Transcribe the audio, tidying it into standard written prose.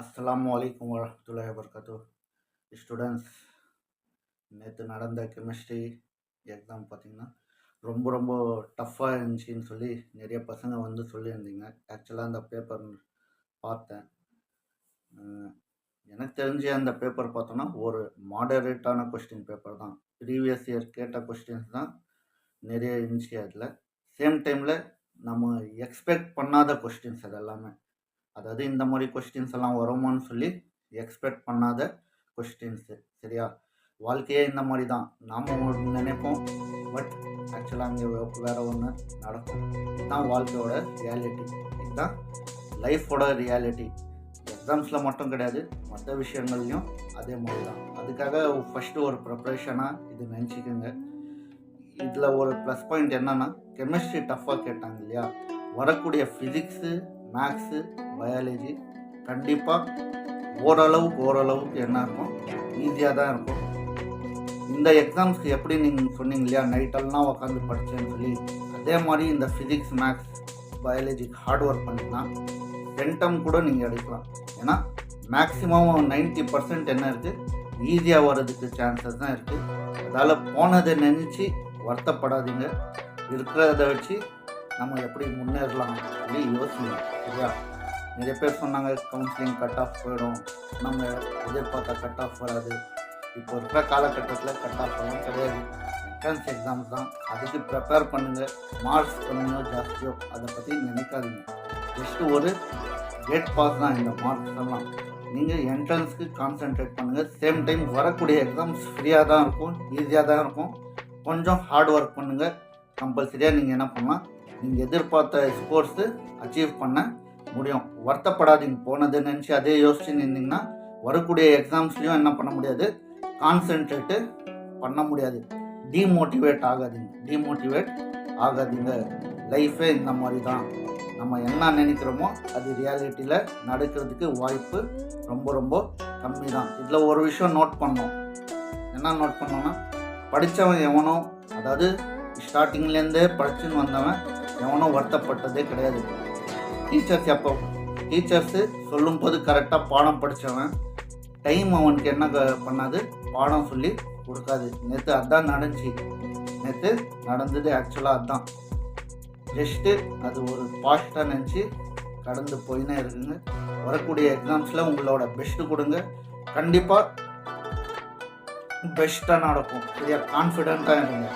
அஸ்ஸலாமு அலைக்கும் வரஹ்மத்துல்லாஹி வபரகாத்துஹ். ஸ்டூடெண்ட்ஸ், நேற்று நடந்த கெமிஸ்ட்ரி எக்ஸாம் பார்த்தீங்கன்னா ரொம்ப ரொம்ப டஃப்பாக இருந்துச்சின்னு சொல்லி நிறைய பசங்க வந்து சொல்லியிருந்தீங்க. ஆக்சுவலாக அந்த பேப்பர் பார்த்தேன். எனக்கு தெரிஞ்சு அந்த பேப்பர் பார்த்தோன்னா ஒரு மாடரேட்டான கொஸ்டின் பேப்பர் தான். ப்ரீவியஸ் இயர் கேட்ட கொஸ்டின்ஸ் தான் நிறைய இருந்துச்சு. அதில் சேம் டைமில் நம்ம எக்ஸ்பெக்ட் பண்ணாத கொஸ்டின்ஸ் அது எல்லாமே. அதாவது இந்த மாதிரி கொஸ்டின்ஸ் எல்லாம் வருமான்னு சொல்லி எக்ஸ்பெக்ட் பண்ணாத கொஸ்டின்ஸு. சரியா? வாழ்க்கையே இந்த மாதிரி தான். நாம் ஒன்று நினைப்போம், பட் ஆக்சுவலாக அங்கே வேறு ஒன்று நடக்கும். இதுதான் வாழ்க்கையோட ரியாலிட்டி, இதுதான் லைஃபோட ரியாலிட்டி. எக்ஸாம்ஸில் மட்டும் கிடையாது, மற்ற விஷயங்கள்லையும் அதே மாதிரி தான். அதுக்காக ஃபஸ்ட்டு ஒரு ப்ரிப்ரேஷனாக இது நினச்சிக்கோங்க. இதில் ஒரு ப்ளஸ் பாயிண்ட் என்னென்னா, கெமிஸ்ட்ரி டஃப்பாக கேட்டாங்க இல்லையா, வரக்கூடிய ஃபிசிக்ஸு, மேக்ஸு, பயாலஜி கண்டிப்பாக ஓரளவுக்கு என்ன இருக்கும், ஈஸியாக தான் இருக்கும். இந்த எக்ஸாம்ஸ்க்கு எப்படி நீங்கள் சொன்னீங்க இல்லையா, நைட்டெல்லாம் உட்காந்து படித்தேன்னு சொல்லி, அதே மாதிரி இந்த ஃபிசிக்ஸ், மேக்ஸ், பயாலஜிக்கு ஹார்ட் ஒர்க் பண்ணிங்கன்னா சென்டம் கூட நீங்கள் எடுக்கலாம். ஏன்னா மேக்ஸிமம் 90% என்ன இருக்குது, ஈஸியாக வர்றதுக்கு சான்சஸ் தான் இருக்குது. அதால் போனதை நினச்சி வருத்தப்படாதீங்க. இருக்கிறத வச்சு நம்ம எப்படி முன்னேறலாம் சொல்லி யோசிங்க. சரியா? நிறைய பேர் சொன்னாங்க கவுன்சிலிங் கட் ஆஃப் போயிடும், நம்ம எதிர்பார்த்த கட் ஆஃப் வராது. இப்போ இருக்கிற காலகட்டத்தில் கட் ஆஃப் எல்லாம் கிடையாது. என்ட்ரன்ஸ் எக்ஸாம்ஸ் தான், அதுக்கு ப்ரிப்பேர் பண்ணுங்கள். மார்க்ஸ் கம்மியோ ஜாஸ்தியோ அதை பற்றி நினைக்காதீங்க. ஜஸ்ட்டு ஒரு கேட் பாஸ் தான் இந்த மார்க்ஸ் எல்லாம். நீங்கள் என்ட்ரன்ஸ்க்கு கான்சென்ட்ரேட் பண்ணுங்கள். சேம் டைம் வரக்கூடிய எக்ஸாம்ஸ் ஃப்ரீயாக தான் இருக்கும், ஈஸியாக தான் இருக்கும். கொஞ்சம் ஹார்ட் ஒர்க் பண்ணுங்கள். கம்பல்சரியாக நீங்கள் என்ன பண்ணலாம், நீங்கள் எதிர்பார்த்த ஸ்கோர்ஸு அச்சீவ் பண்ண முடியும். வருத்தப்படாதீங்க. போனதை நினச்சி அதே யோசிச்சு நின்றீங்கன்னா வரக்கூடிய எக்ஸாம்ஸ்லையும் என்ன பண்ண முடியாது, கான்சென்ட்ரேட்டு பண்ண முடியாது. டீமோட்டிவேட் ஆகாதீங்க. லைஃபே இந்த மாதிரி தான். நம்ம என்ன நினைக்கிறோமோ அது ரியாலிட்டியில் நடக்கிறதுக்கு வாய்ப்பு ரொம்ப ரொம்ப கம்மி தான். இதில் ஒரு விஷயம் நோட் பண்ணோம். என்ன நோட் பண்ணோன்னா, படித்தவன் எவனோ, அதாவது ஸ்டார்டிங்லேருந்தே படிச்சுன்னு வந்தவன் எவனோ வருத்தப்பட்டதே கிடையாது. டீச்சர்ஸு சொல்லும்போது கரெக்டாக பாடம் படித்தவன் டைம் அவனுக்கு என்ன பண்ணாது, பாடம் சொல்லி கொடுக்காது. நேற்று அதான் நடந்தது. ஆக்சுவலாக அதுதான். ஜஸ்ட்டு அது ஒரு பாஸ்ட்டாக நினச்சி கடந்து போயினே இருக்குங்க. வரக்கூடிய எக்ஸாம்ஸில் உங்களோட பெஸ்ட்டு கொடுங்க. கண்டிப்பாக பெஸ்ட்டாக நடக்கும். சரியா? கான்ஃபிடென்ட்டாக இருங்க.